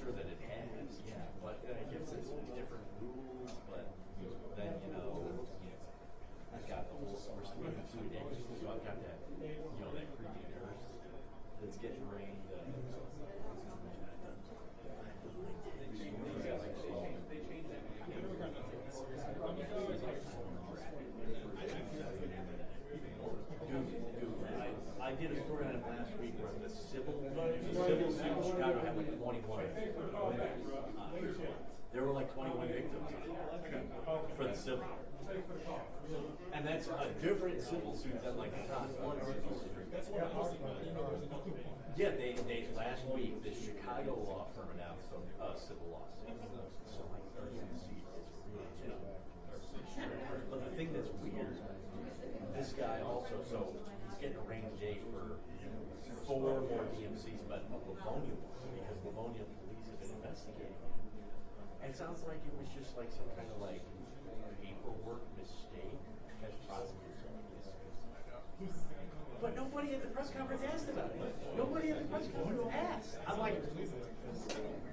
sure that it has, yeah, but I guess it's different rules, but then, I've got the whole summer student 2 days, so I've got that, that creepy nurse that's getting rained. I did a story on it last week where the civil suit in Chicago had like 21. There were like 21 victims for the civil. And that's a different civil suit than like the top one civil suit. Yeah, they last week the Chicago law firm announced a civil lawsuit. So like 30 seats is really But the thing that's weird, this guy also, so he's getting a rain today for 4 more DMCs, but a Livonia one, because Livonia police have been investigating it. And it sounds like it was just like some kind of like paperwork mistake as prosecutors. But nobody at the press conference asked about it. Nobody at the press conference asked.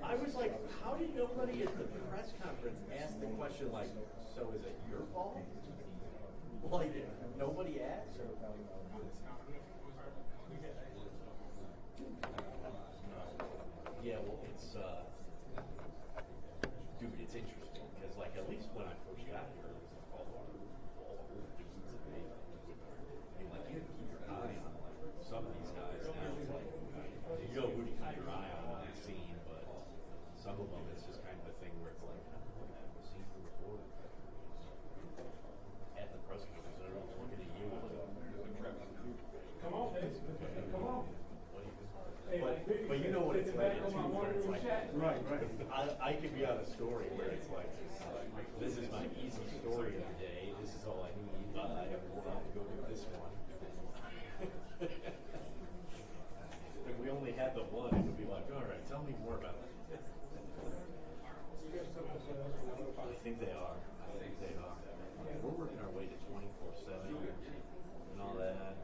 I was like, how did nobody at the press conference ask the question like, so is it your fault? Like, nobody asked? Yeah, well, it's, dude, it's interesting, because, like, at least when I first got here, it was like all the dudes that made it. I mean, like, you had to keep your eye on, like, some of these guys. Now it's like, you know who to keep your eye on the scene, but some of them, it's just kind of a thing where it's like, I don't know, that was seen the reporter at the press conference, and everyone's looking at you. Come on, come on. But you know what it's like too, where it's like, right. I could be on a story where it's like, this is my easy story of the day, this is all I need, I have to go do this one. If we only had the one, it would be like, all right, tell me more about it. I think they are. We're working our way to 24/7 and all that.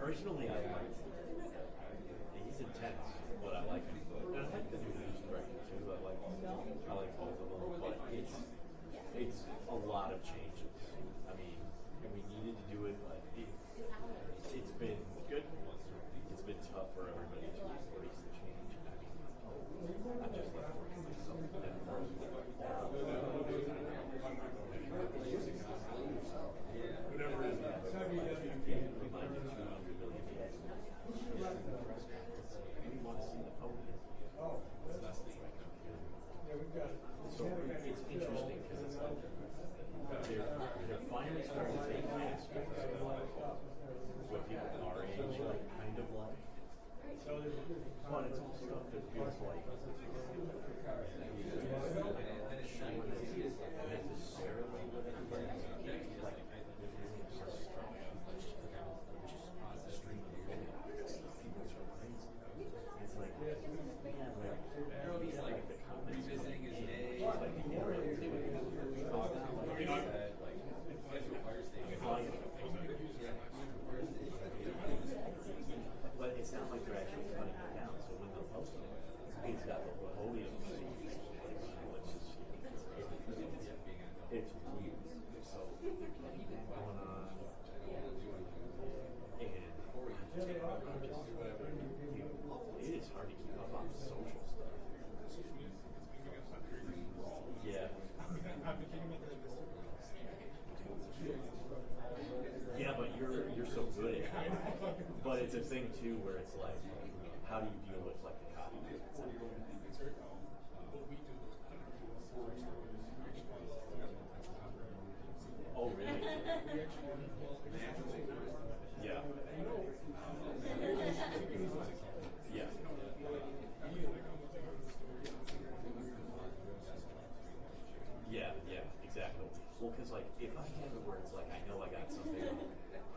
Personally, I like him. He's intense, but I like him. And I like the new news director too. I like both of them, but it's a lot of changes. I mean, we needed to do it, but it's been good. It's been tough for everybody to embrace the change. I mean, I'm just like working myself down first. Whatever it is, reminded you of your ability to we want to see the podium. So it's interesting because it's like they're finally starting to take aspects of what people our age like kind of like. But it's all stuff that feels like necessarily with everybody. Like it's like, like the comments revisiting his day, like the narrative, they would talk about but it's not like they're actually cutting it down. So when they're posting it, it's got the podium, it's weird. So they're getting that going on, and it is hard to keep up on the social stuff. Yeah. Yeah, but you're so good at it. But it's a thing too where it's like, how do you deal with like the copy? Oh really? Yeah. Yeah. Yeah, exactly. Well, because like if I have it where it's like I know I got something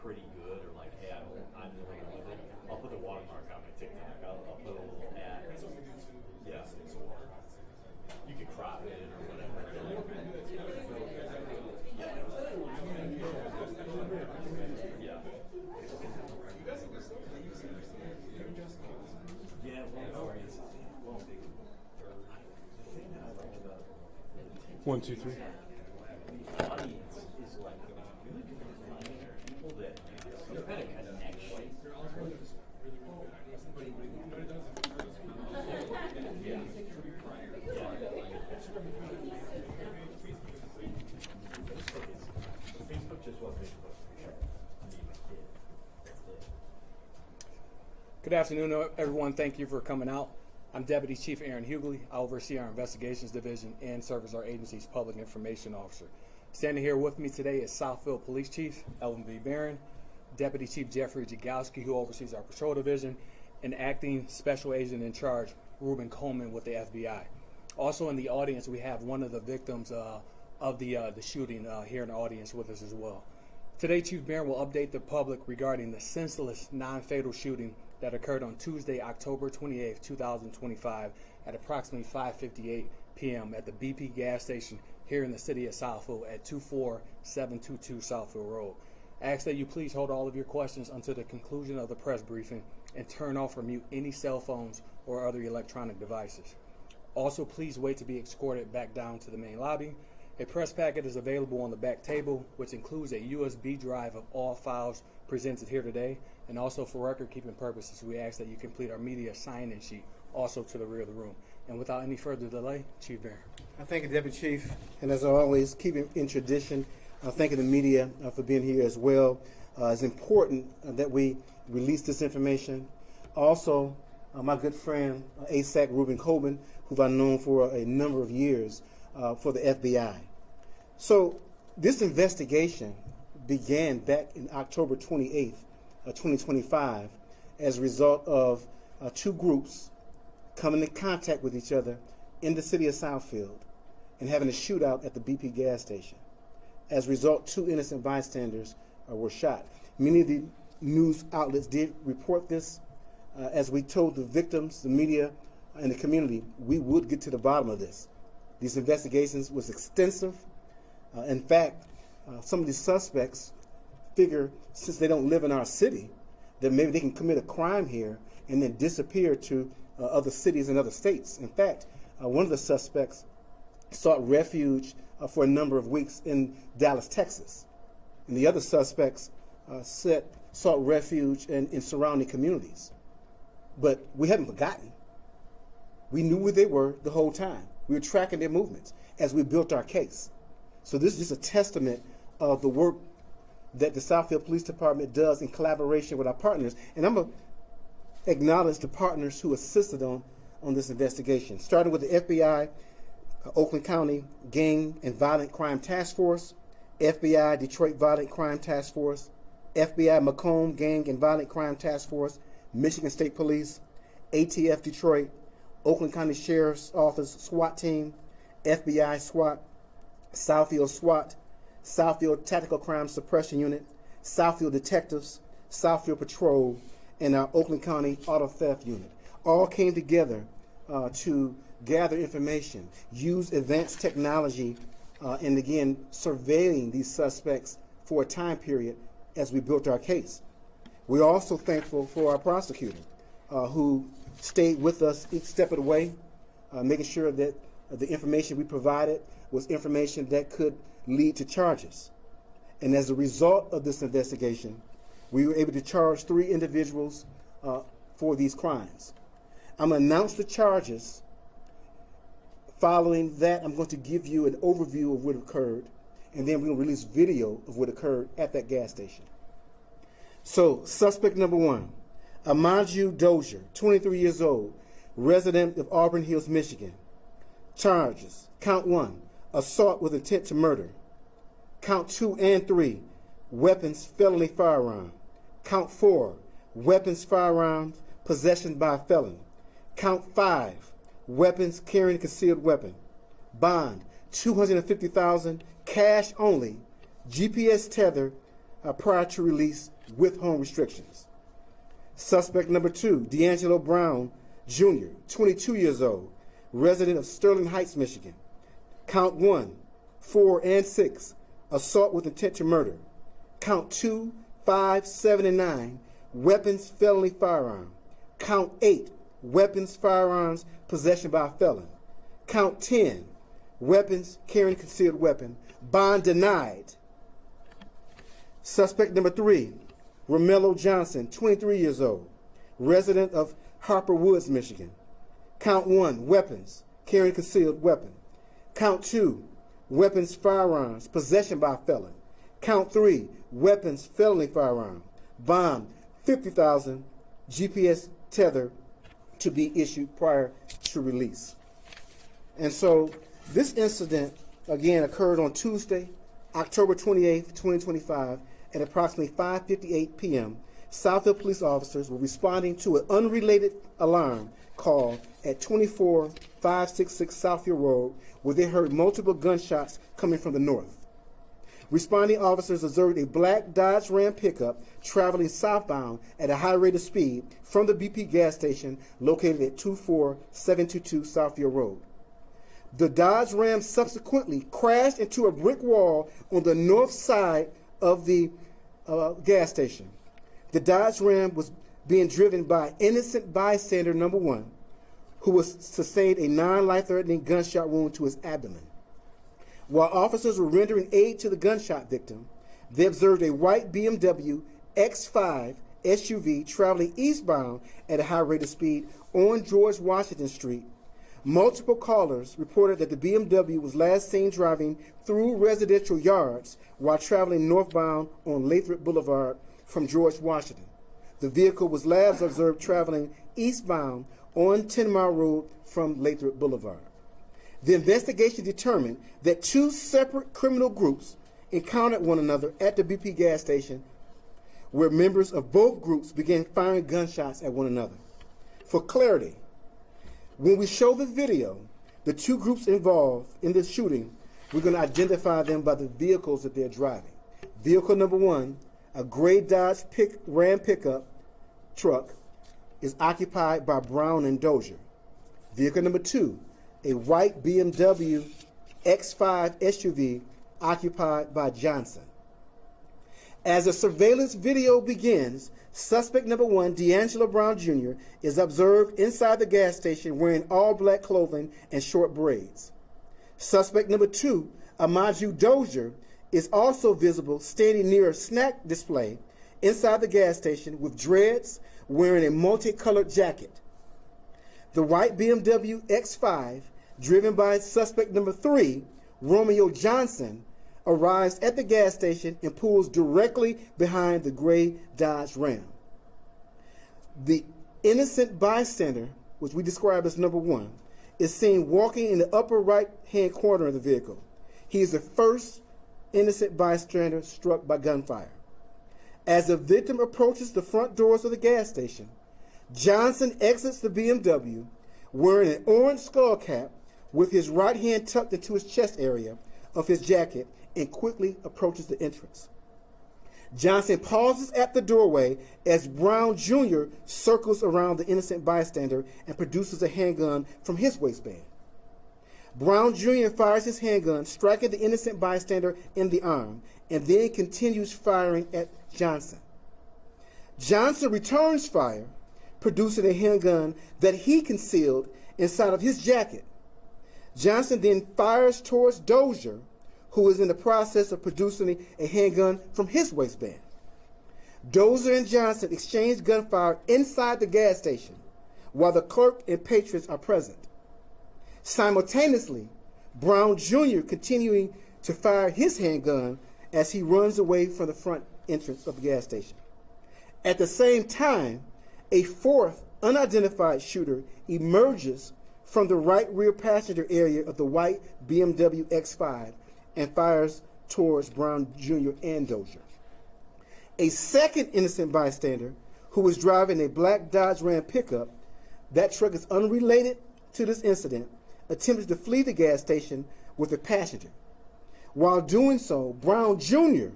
pretty good, or like hey I'm really good with it, I'll put the watermark on my TikTok. 1, 2, 3. The audience is like really good at finding people that some kind of connection. Yeah. Facebook just what Facebook. Good afternoon, everyone. Thank you for coming out. I'm Deputy Chief Aaron Hughley. I oversee our Investigations Division and serve as our agency's Public Information Officer. Standing here with me today is Southfield Police Chief Elvin Barren, Deputy Chief Jeffrey Jagowski, who oversees our Patrol Division, and Acting Special Agent in Charge Ruben Coleman with the FBI. Also in the audience, we have one of the victims of the shooting here in the audience with us as well. Today, Chief Barren will update the public regarding the senseless, non-fatal shooting that occurred on Tuesday, October 28, 2025 at approximately 5:58 p.m. at the BP gas station here in the city of Southfield at 24722 Southfield Road. I ask that you please hold all of your questions until the conclusion of the press briefing and turn off or mute any cell phones or other electronic devices. Also, please wait to be escorted back down to the main lobby. A press packet is available on the back table, which includes a USB drive of all files presented here today. And also for record-keeping purposes, we ask that you complete our media sign-in sheet also to the rear of the room. And without any further delay, Chief Barren. Thank you, Deputy Chief. And as always, keeping in tradition, thanking the media for being here as well. It's important that we release this information. Also, my good friend, ASAC Ruben Coleman, who I've known for a number of years for the FBI. So this investigation began back in October 28th, 2025 as a result of two groups coming in contact with each other in the city of Southfield and having a shootout at the BP gas station. As a result, two innocent bystanders were shot. Many of the news outlets did report this. As we told the victims, the media, and the community, we would get to the bottom of this. These investigations was extensive. In fact, some of these suspects figure, since they don't live in our city, that maybe they can commit a crime here and then disappear to other cities and other states. In fact, one of the suspects sought refuge for a number of weeks in Dallas, Texas. And the other suspects sought refuge in surrounding communities. But we haven't forgotten. We knew where they were the whole time. We were tracking their movements as we built our case. So this is just a testament of the work that the Southfield Police Department does in collaboration with our partners. And I'm going to acknowledge the partners who assisted on this investigation, starting with the FBI, Oakland County Gang and Violent Crime Task Force, FBI Detroit Violent Crime Task Force, FBI Macomb Gang and Violent Crime Task Force, Michigan State Police, ATF Detroit, Oakland County Sheriff's Office SWAT Team, FBI SWAT, Southfield SWAT, Southfield Tactical Crime Suppression Unit, Southfield Detectives, Southfield Patrol, and our Oakland County Auto Theft Unit all came together to gather information, use advanced technology, and again, surveilling these suspects for a time period as we built our case. We're also thankful for our prosecutor who stayed with us each step of the way, making sure that the information we provided was information that could lead to charges. And as a result of this investigation, we were able to charge 3 individuals for these crimes. I'm going to announce the charges. Following that, I'm going to give you an overview of what occurred, and then we're going to release video of what occurred at that gas station. So, suspect number 1, Amanju Dozier, 23 years old, resident of Auburn Hills, Michigan. Charges: count 1, assault with intent to murder. Count 2 and 3, weapons, felony firearm. Count 4, weapons, firearms, possession by a felon. Count 5, weapons, carrying a concealed weapon. Bond, $250,000, cash only, GPS tether prior to release with home restrictions. Suspect number 2, D'Angelo Brown Jr., 22 years old, resident of Sterling Heights, Michigan. Count 1, 4, and 6, assault with intent to murder. Count 2, 5, 7, and 9, weapons, felony firearm. Count 8, weapons, firearms, possession by a felon. Count 10, weapons, carrying concealed weapon. Bond denied. Suspect number 3, Romello Johnson, 23 years old, resident of Harper Woods, Michigan. Count 1, weapons, carrying concealed weapon. Count 2, weapons, firearms, possession by a felon. Count 3, weapons, felony firearm. Bond, $50,000, GPS tether to be issued prior to release. And so this incident, again, occurred on Tuesday, October 28th, 2025, at approximately 5:58 p.m. Southfield police officers were responding to an unrelated alarm call at 24566 Southfield Road, where they heard multiple gunshots coming from the north. Responding officers observed a black Dodge Ram pickup traveling southbound at a high rate of speed from the BP gas station located at 24722 Southfield Road. The Dodge Ram subsequently crashed into a brick wall on the north side of the gas station. The Dodge Ram was being driven by innocent bystander number 1, who was sustained a non-life-threatening gunshot wound to his abdomen. While officers were rendering aid to the gunshot victim, they observed a white BMW X5 SUV traveling eastbound at a high rate of speed on George Washington Street. Multiple callers reported that the BMW was last seen driving through residential yards while traveling northbound on Lathrop Boulevard from George Washington. The vehicle was last observed traveling eastbound on 10 Mile Road from Lathrop Boulevard. The investigation determined that 2 separate criminal groups encountered one another at the BP gas station, where members of both groups began firing gunshots at one another. For clarity, when we show the video, the 2 groups involved in this shooting, we're going to identify them by the vehicles that they're driving. Vehicle number 1, a gray Dodge Ram pickup truck, is occupied by Brown and Dozier. Vehicle number 2, a white BMW X5 SUV occupied by Johnson. As the surveillance video begins, suspect number 1, D'Angelo Brown Jr., is observed inside the gas station wearing all black clothing and short braids. Suspect number 2, Amaju Dozier, is also visible standing near a snack display inside the gas station with dreads, wearing a multicolored jacket. The white BMW X5, driven by suspect number 3, Romeo Johnson, arrives at the gas station and pulls directly behind the gray Dodge Ram. The innocent bystander, which we describe as number 1, is seen walking in the upper right-hand corner of the vehicle. He is the first innocent bystander struck by gunfire. As the victim approaches the front doors of the gas station, Johnson exits the BMW wearing an orange skull cap with his right hand tucked into his chest area of his jacket and quickly approaches the entrance. Johnson pauses at the doorway as Brown Jr. circles around the innocent bystander and produces a handgun from his waistband. Brown Jr. fires his handgun, striking the innocent bystander in the arm, and then continues firing at Johnson. Johnson returns fire, producing a handgun that he concealed inside of his jacket. Johnson then fires towards Dozier, who is in the process of producing a handgun from his waistband. Dozier and Johnson exchange gunfire inside the gas station, while the clerk and patrons are present. Simultaneously, Brown Jr. continuing to fire his handgun as he runs away from the front entrance of the gas station. At the same time, a 4th unidentified shooter emerges from the right rear passenger area of the white BMW X5 and fires towards Brown Jr. and Dozier. A second innocent bystander, who was driving a black Dodge Ram pickup, that truck is unrelated to this incident, attempted to flee the gas station with a passenger. While doing so, Brown Jr.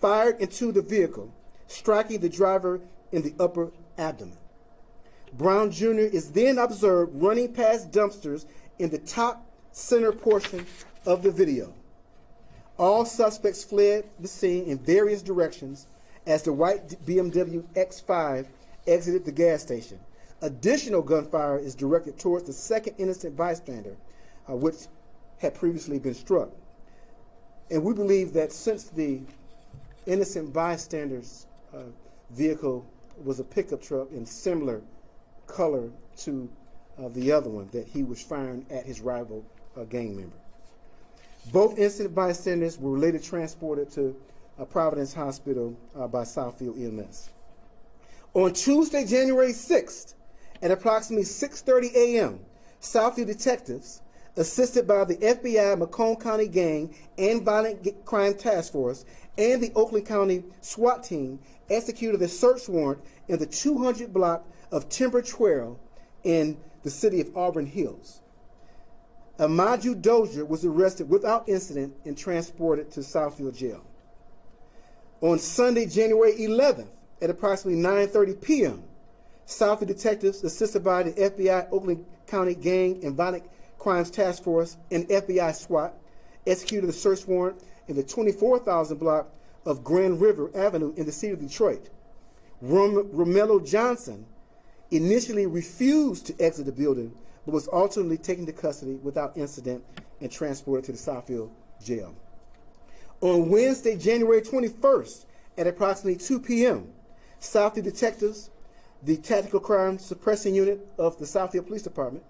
fired into the vehicle, striking the driver in the upper abdomen. Brown Jr. is then observed running past dumpsters in the top center portion of the video. All suspects fled the scene in various directions as the white BMW X5 exited the gas station. Additional gunfire is directed towards the second innocent bystander, which had previously been struck. And we believe that since the innocent bystander's vehicle was a pickup truck in similar color to the other one, that he was firing at his rival gang member. Both innocent bystanders were later transported to Providence Hospital by Southfield EMS. On Tuesday, January 6th, at approximately 6:30 a.m., Southfield detectives, assisted by the FBI Macomb County Gang and Violent Crime Task Force and the Oakland County SWAT team, executed a search warrant in the 200 block of Timber Trail in the city of Auburn Hills. Amaju Dozier was arrested without incident and transported to Southfield Jail. On Sunday, January 11th, at approximately 9:30 p.m., Southfield detectives, assisted by the FBI Oakland County Gang and Violent Crimes Task Force and FBI SWAT, executed a search warrant in the 24,000 block of Grand River Avenue in the city of Detroit. Romello Johnson initially refused to exit the building, but was ultimately taken to custody without incident and transported to the Southfield jail. On Wednesday, January 21st, at approximately 2 p.m., Southfield detectives, the Tactical Crime Suppressing Unit of the Southfield Police Department,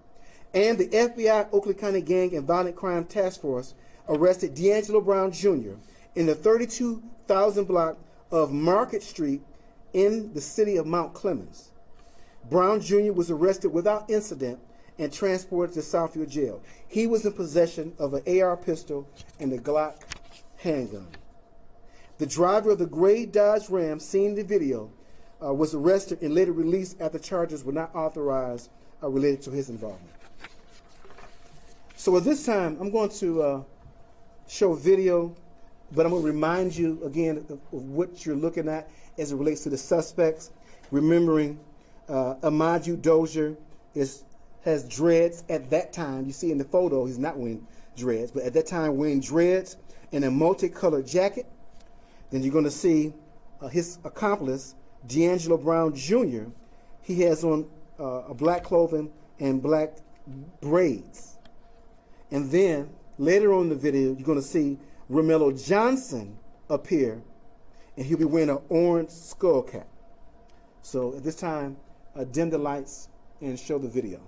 and the FBI Oakland County Gang and Violent Crime Task Force arrested D'Angelo Brown Jr. in the 32,000 block of Market Street in the city of Mount Clemens. Brown Jr. was arrested without incident and transported to Southfield Jail. He was in possession of an AR pistol and a Glock handgun. The driver of the gray Dodge Ram seen in the video was arrested and later released after charges were not authorized related to his involvement. So at this time, I'm going to show video, but I'm going to remind you again of what you're looking at as it relates to the suspects. Remembering Amaju Dozier has dreads at that time. You see in the photo, he's not wearing dreads, but at that time wearing dreads and a multicolored jacket. Then you're going to see his accomplice, D'Angelo Brown Jr. He has on a black clothing and black braids. And then later on in the video, you're going to see Romello Johnson appear, and he'll be wearing an orange skull cap. So at this time, dim the lights and show the video.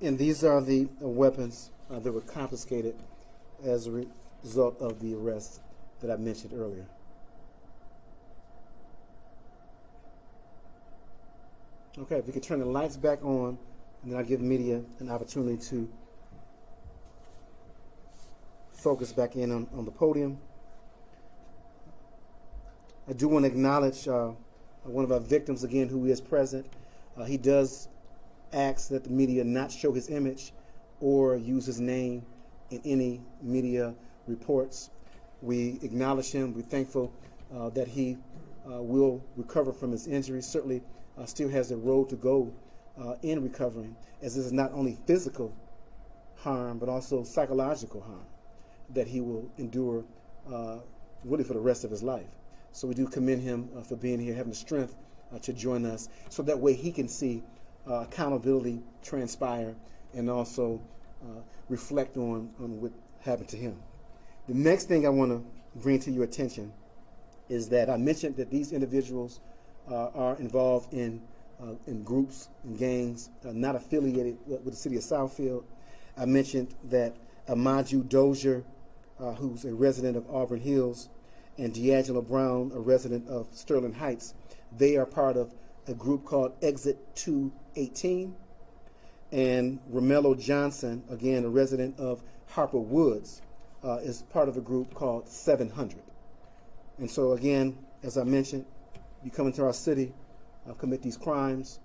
And these are the weapons that were confiscated as a result of the arrest that I mentioned earlier. Okay, if we could turn the lights back on, and then I'll give media an opportunity to focus back in on the podium. I do want to acknowledge one of our victims again who is present. He does ask that the media not show his image or use his name in any media reports. We acknowledge him. We're thankful that he will recover from his injuries. Certainly still has a road to go in recovering, as this is not only physical harm but also psychological harm that he will endure really for the rest of his life. So we do commend him for being here, having the strength to join us, so that way he can see accountability transpire and also reflect on what happened to him. The next thing I want to bring to your attention is that I mentioned that these individuals are involved in groups and gangs not affiliated with the city of Southfield. I mentioned that Amaju Dozier, who's a resident of Auburn Hills, and D'Angelo Brown, a resident of Sterling Heights, they are part of a group called Exit 218. And Romello Johnson, again a resident of Harper Woods, is part of a group called 700. And so again, as I mentioned, you come into our city, commit these crimes.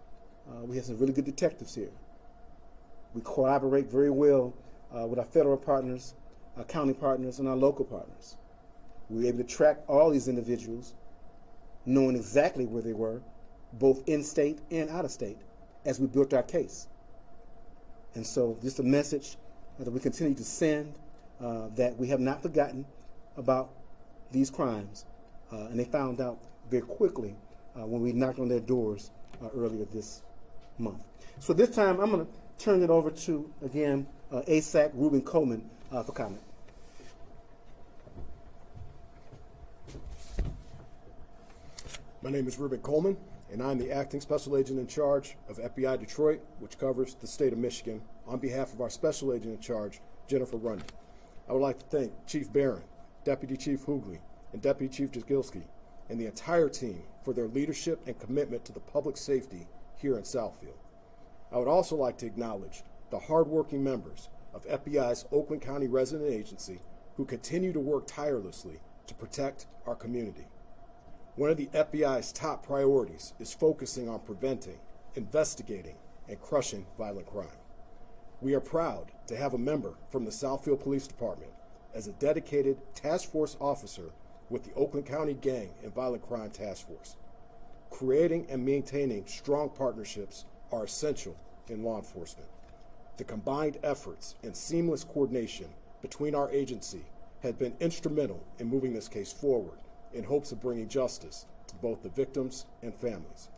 We have some really good detectives here. We collaborate very well with our federal partners, our county partners, and our local partners. We were able to track all these individuals, knowing exactly where they were, both in-state and out-of-state, as we built our case. And so just a message that we continue to send, that we have not forgotten about these crimes. And they found out very quickly when we knocked on their doors earlier this month. So this time I'm going to turn it over to, again, ASAC Ruben Coleman for comment. My name is Ruben Coleman, and I'm the Acting Special Agent in charge of FBI Detroit, which covers the state of Michigan, on behalf of our Special Agent in charge, Jennifer Runyon. I would like to thank Chief Barren, Deputy Chief Hughley, and Deputy Chief Jagilski, and the entire team for their leadership and commitment to the public safety here in Southfield. I would also like to acknowledge the hardworking members of FBI's Oakland County Resident Agency who continue to work tirelessly to protect our community. One of the FBI's top priorities is focusing on preventing, investigating, and crushing violent crime. We are proud to have a member from the Southfield Police Department as a dedicated task force officer with the Oakland County Gang and Violent Crime Task Force. Creating and maintaining strong partnerships are essential in law enforcement. The combined efforts and seamless coordination between our agency have been instrumental in moving this case forward in hopes of bringing justice to both the victims and families.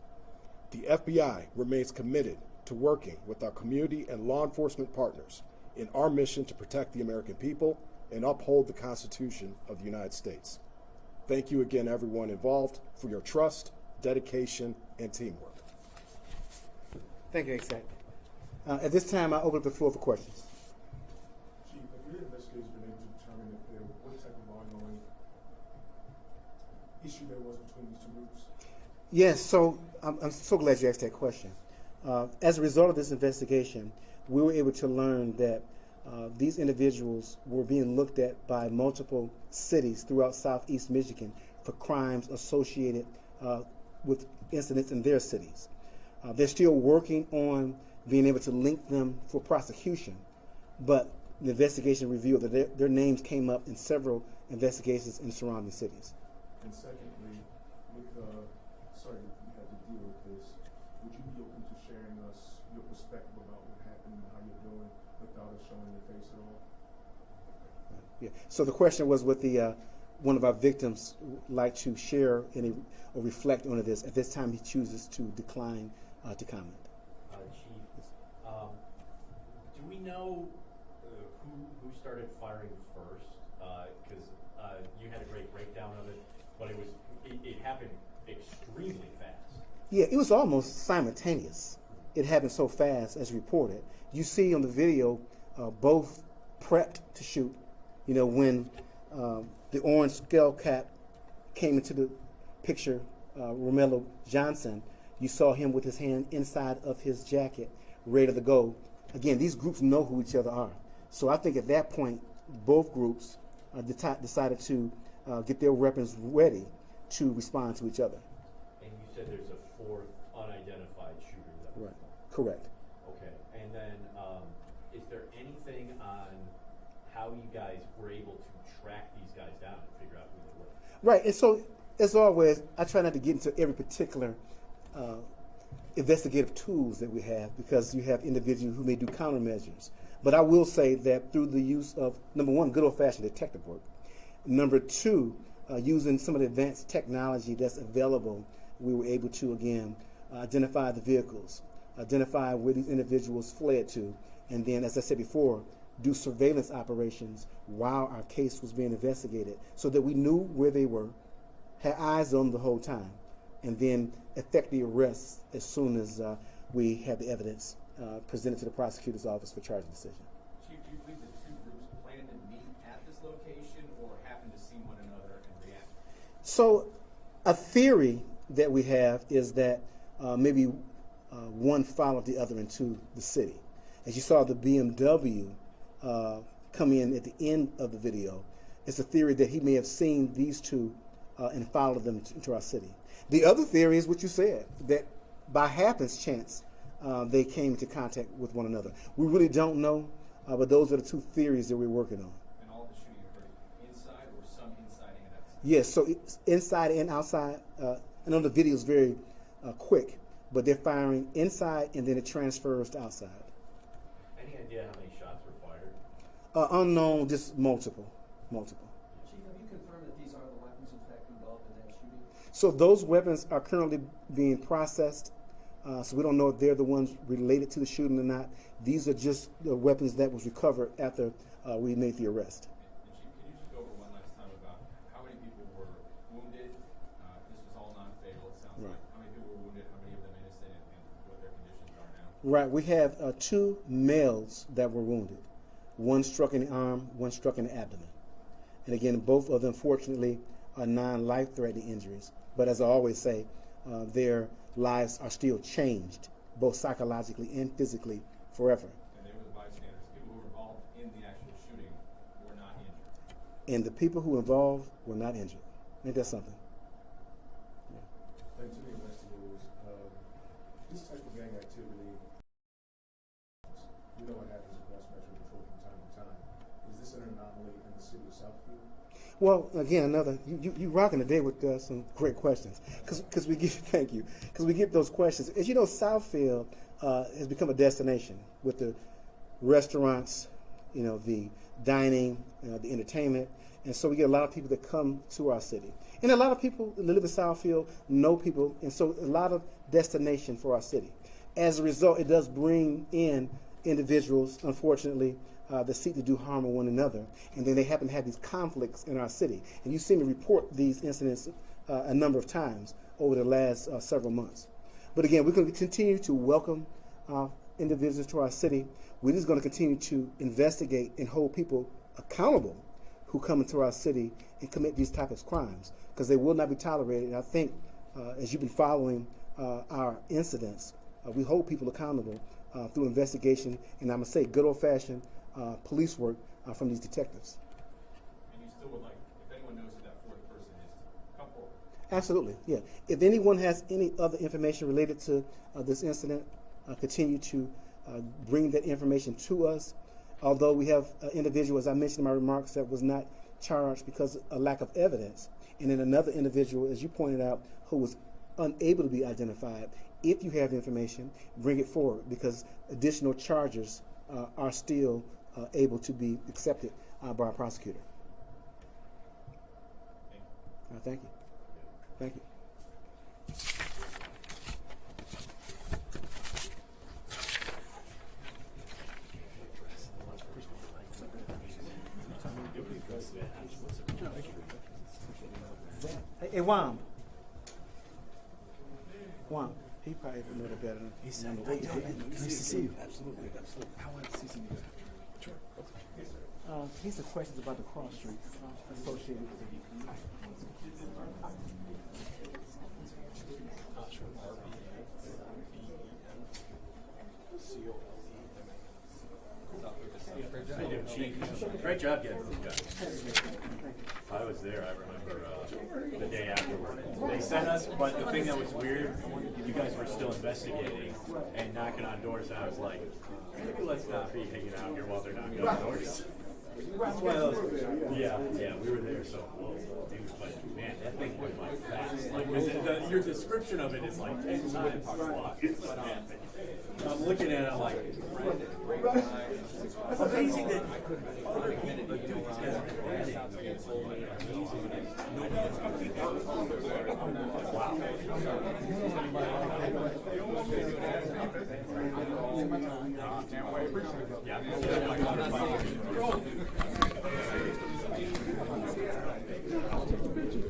The FBI remains committed to working with our community and law enforcement partners in our mission to protect the American people and uphold the Constitution of the United States. Thank you again, everyone involved, for your trust, dedication, and teamwork. Thank you, ASAC. At this time, I open up the floor for questions. Chief, have your investigators been able to determine what type of ongoing issue there was between these two groups? Yes, so I'm so glad you asked that question. As a result of this investigation, we were able to learn that these individuals were being looked at by multiple cities throughout southeast Michigan for crimes associated with incidents in their cities. They're still working on being able to link them for prosecution, but the investigation revealed that their names came up in several investigations in surrounding cities. And secondly, with sorry you had to deal with this, would you be open to sharing us your perspective about what happened and how you're doing without us showing your face at all? Yeah. So the question was, with the one of our victims like to share any or reflect on this. At this time, he chooses to decline to comment. Chief, do we know who started firing first? Because you had a great breakdown of it, but it happened extremely fast. Yeah, it was almost simultaneous. It happened so fast as reported. You see on the video, both prepped to shoot. You know, when the orange skull cap came into the picture, Romello Johnson, you saw him with his hand inside of his jacket, ready to go. Again, these groups know who each other are. So I think at that point, both groups decided to get their weapons ready to respond to each other. And you said there's a fourth unidentified shooter that was Right. Correct. Okay. And then is there anything on how you guys were able to track these guys down and figure out who they were? Right, and so as always, I try not to get into every particular investigative tools that we have, because you have individuals who may do countermeasures. But I will say that through the use of, number one, good old-fashioned detective work. Number two, using some of the advanced technology that's available, we were able to, again, identify the vehicles, identify where these individuals fled to, and then, as I said before, do surveillance operations while our case was being investigated so that we knew where they were, had eyes on them the whole time, and then effect the arrests as soon as we had the evidence presented to the prosecutor's office for charging decision. Chief, do you believe the two groups planned to meet at this location or happened to see one another and react? So a theory that we have is that maybe one followed the other into the city. As you saw the BMW come in at the end of the video, it's a theory that he may have seen these two and followed them into our city. The other theory is what you said, that by happenstance they came into contact with one another. We really don't know, but those are the two theories that we're working on. And all the shooting occurred inside or some inside and outside? Yes, so it's inside and outside. I know the video is very quick, but they're firing inside and then it transfers to outside. Any idea how many shots were fired? Unknown, just multiple. Chief, have you confirmed that these are the weapons in fact involved in that shooting? So those weapons are currently being processed. So we don't know if they're the ones related to the shooting or not. These are just the weapons that was recovered after we made the arrest. And Chief, can you just go over one last time about how many people were wounded? This was all non-fatal, it sounds Right. like. How many people were wounded, how many of them innocent, and what their conditions are now? Right, we have two males that were wounded. One struck in the arm, one struck in the abdomen. And again, both of them, fortunately, are non-life-threatening injuries. But as I always say, their lives are still changed, both psychologically and physically, forever. And they were the bystanders. People who were involved in the actual shooting were not injured. And the people who involved were not injured. Ain't that something? And to the investigators, this type of gang activity, we know what happens across Metro Detroit from time to time. Is this an anomaly in the city of Southfield? Well, again, you rocking the day with some great questions, because we get thank you, because we get those questions. As you know, Southfield has become a destination with the restaurants, the dining, the entertainment, and so we get a lot of people that come to our city, and a lot of people that live in Southfield know people, and so a lot of destination for our city. As a result, it does bring in individuals, unfortunately, that seek to do harm to one another, and then they happen to have these conflicts in our city. And you've seen me report these incidents a number of times over the last several months. But again, we're going to continue to welcome individuals to our city. We're just going to continue to investigate and hold people accountable who come into our city and commit these types of crimes, because they will not be tolerated. And I think, as you've been following our incidents, we hold people accountable through investigation, and I'm going to say good old-fashioned police work from these detectives. And you still would like, if anyone knows who that fourth person is, come forward. Absolutely, yeah. If anyone has any other information related to this incident, continue to bring that information to us. Although we have an individual, as I mentioned in my remarks, that was not charged because of a lack of evidence, and then another individual, as you pointed out, who was unable to be identified. If you have the information, bring it forward, because additional charges are still able to be accepted by our prosecutor. Thank you. Thank you. Hey, Wam. He probably would know better than He said, nice to see you. Absolutely. I want to see some of you. Sure. These are questions about the cross streets associated with the Great job getting those guys. I was there, I remember the day afterward. They sent us, but the thing that was weird, you guys were still investigating and knocking on doors, and I was like, maybe let's not be hanging out here while they're knocking on doors. It's one of those, yeah, we were there, so, dude, but man, that thing went like fast. Like, 'cause your description of it is like 10 times as long. I'm looking at it, I'm like, it's amazing that other people, but dude, these guys are planning. Wow.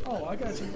Oh, I got you.